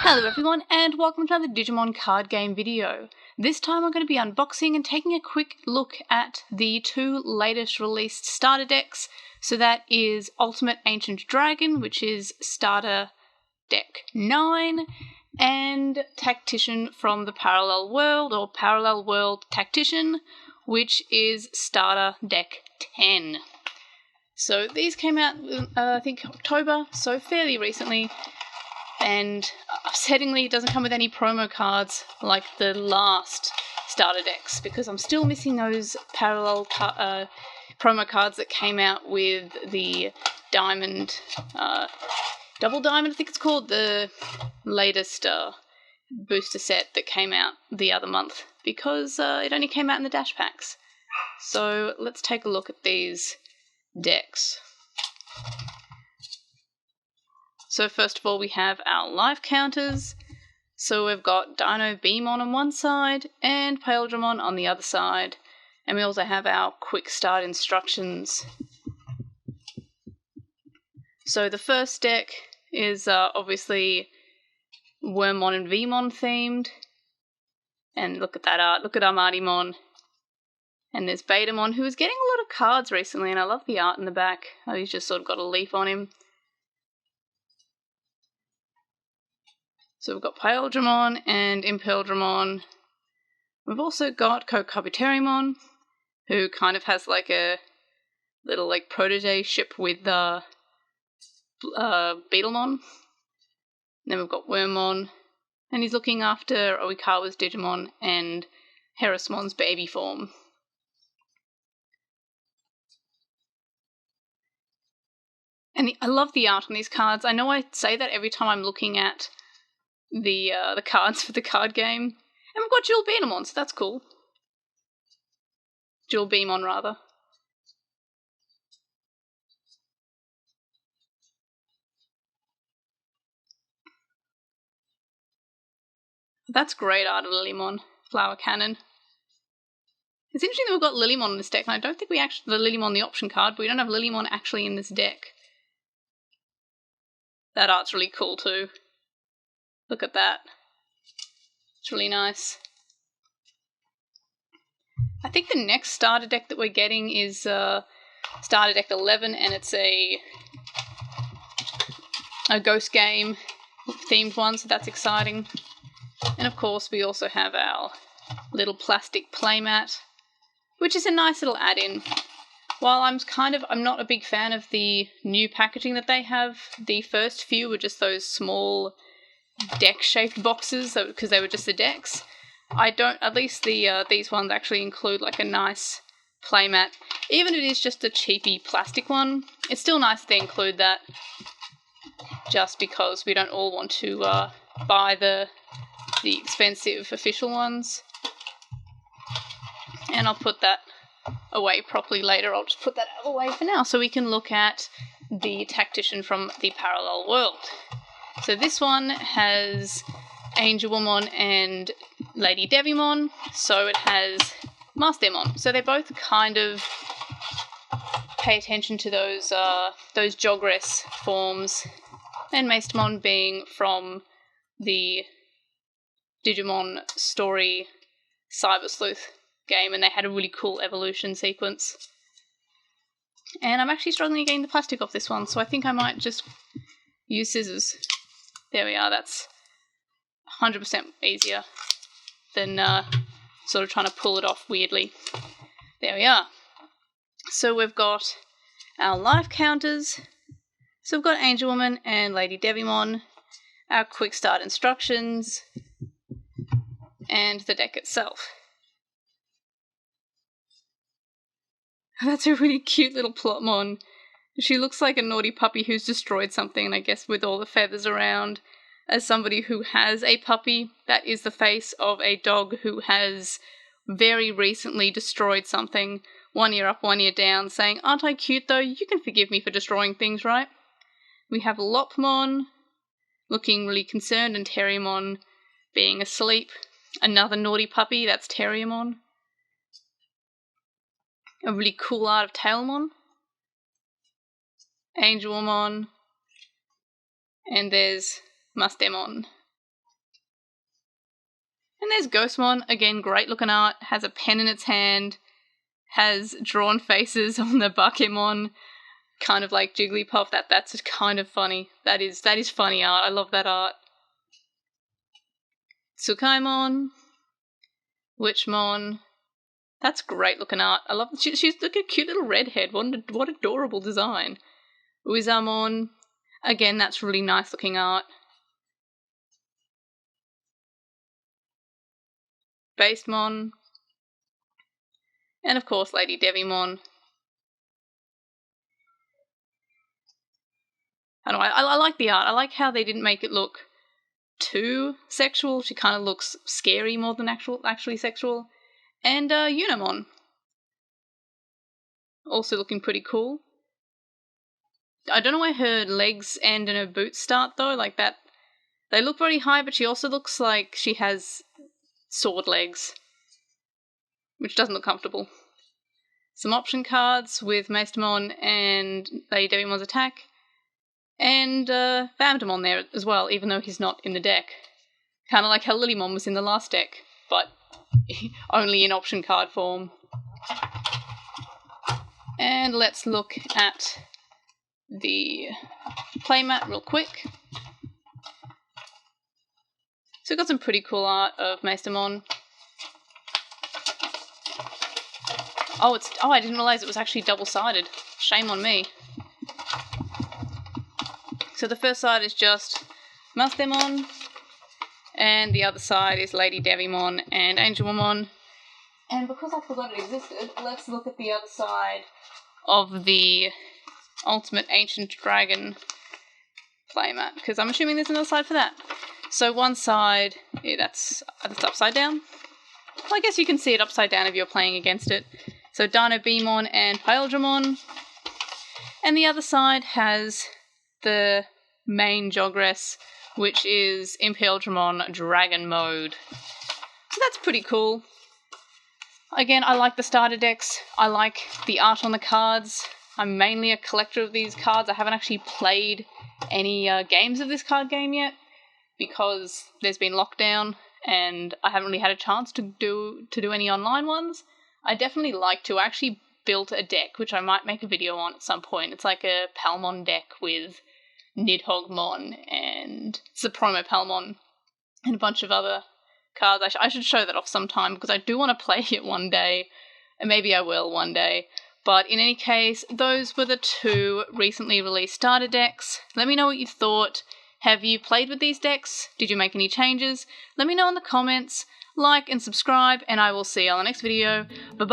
Hello everyone and welcome to another Digimon card game video. This time I'm going to be unboxing and taking a quick look at the two latest released starter decks. So that is Ultimate Ancient Dragon, which is starter deck 9, and Tactician from the Parallel World, or Parallel World Tactician, which is starter deck 10. So these came out, I think October, so fairly recently. And upsettingly, it doesn't come with any promo cards like the last starter decks, because I'm still missing those parallel promo cards that came out with the Diamond, Double Diamond, I think it's called, the latest booster set that came out the other month, because it only came out in the dash packs. So let's take a look at these decks. So first of all, we have our life counters. So we've got Dinobemon on one side and Paildramon on the other side. And we also have our quick start instructions. So the first deck is obviously Wormmon and Vmon themed. And look at that art, look at Armadimon. And there's Betamon, who is getting a lot of cards recently, and I love the art in the back. Oh, he's just sort of got a leaf on him. So we've got Paildramon and Impeldramon. We've also got Kokabuterimon, who kind of has like a little like protege ship with Beetlemon. Then we've got Wormmon, and he's looking after Oikawa's Digimon and Harrismon's baby form. And I love the art on these cards. I know I say that every time I'm looking at the cards for the card game. And we've got Dual Betamon, so that's cool. Dual Beamon, rather. That's great art of Lilymon, Flower Cannon. It's interesting that we've got Lilymon in this deck, and I don't think we actually, the Lilymon the option card, but we don't have Lilymon actually in this deck. That art's really cool too. Look at that. It's really nice. I think the next starter deck that we're getting is starter deck 11, and it's a Ghost Game themed one, so that's exciting. And of course we also have our little plastic playmat, which is a nice little add-in. While I'm not a big fan of the new packaging that they have, the first few were just those small deck-shaped boxes, because they were just the decks. At least these ones actually include like a nice playmat. Even if it is just a cheapy plastic one, it's still nice they include that, just because we don't all want to buy the expensive official ones. And I'll put that away properly later. I'll just put that out of the way for now so we can look at the Tactician from the Parallel World. So this one has Angelwomon and Lady Devimon, so it has Mastermon. So they both kind of pay attention to those Jogress forms, and Mastermon being from the Digimon story Cyber Sleuth game, and they had a really cool evolution sequence. And I'm actually struggling getting the plastic off this one, so I think I might just use scissors. There we are, that's 100% easier than sort of trying to pull it off weirdly. There we are. So we've got our life counters. So we've got Angelwoman and Lady Devimon, our quick start instructions, and the deck itself. That's a really cute little Plotmon. She looks like a naughty puppy who's destroyed something, and I guess with all the feathers around. As somebody who has a puppy, that is the face of a dog who has very recently destroyed something. One ear up, one ear down, saying, "Aren't I cute though? You can forgive me for destroying things, right?" We have Lopmon looking really concerned, and Terriermon being asleep. Another naughty puppy, that's Terriermon. A really cool art of Tailmon. Angelwomon. And there's Mastemon. And there's Ghostmon, again, great looking art, has a pen in its hand, has drawn faces on the Bakemon, kind of like Jigglypuff. That's kind of funny. That is funny art. I love that art. Tsukaimon, Witchmon. That's great looking art. I love. She's like a cute little redhead. What adorable design. Uizamon. Again, that's really nice looking art. Basemon. And of course, Lady Devimon. I don't know, I like the art. I like how they didn't make it look too sexual. She kind of looks scary more than actually sexual. And Unimon. Also looking pretty cool. I don't know where her legs end and her boots start though, like that. They look very high, but she also looks like she has sword legs, which doesn't look comfortable. Some option cards with Maestamon and Lady Devimon's attack. And Vamdemon there as well, even though he's not in the deck. Kind of like how Lilymon was in the last deck, but only in option card form. And let's look at the playmat real quick. So we've got some pretty cool art of Maestamon. Oh, I didn't realise it was actually double-sided. Shame on me. So the first side is just Maestamon, and the other side is Lady Devimon and Angelmon. And because I forgot it existed, let's look at the other side of the Ultimate Ancient Dragon playmat, because I'm assuming there's another side for that. So one side, yeah, that's upside down. Well, I guess you can see it upside down if you're playing against it. So Dino Beamon and Paildramon. And the other side has the main Jogress, which is Imperialdramon Dragon Mode. So that's pretty cool. Again, I like the starter decks. I like the art on the cards. I'm mainly a collector of these cards. I haven't actually played any games of this card game yet because there's been lockdown and I haven't really had a chance to do any online ones. I definitely like to. I actually built a deck, which I might make a video on at some point. It's like a Palmon deck with Nidhoggmon, and it's a promo Palmon, and a bunch of other cards. I should show that off sometime, because I do want to play it one day, and maybe I will one day. But in any case, those were the two recently released starter decks. Let me know what you thought. Have you played with these decks? Did you make any changes? Let me know in the comments. Like and subscribe, and I will see you on the next video. Bye-bye!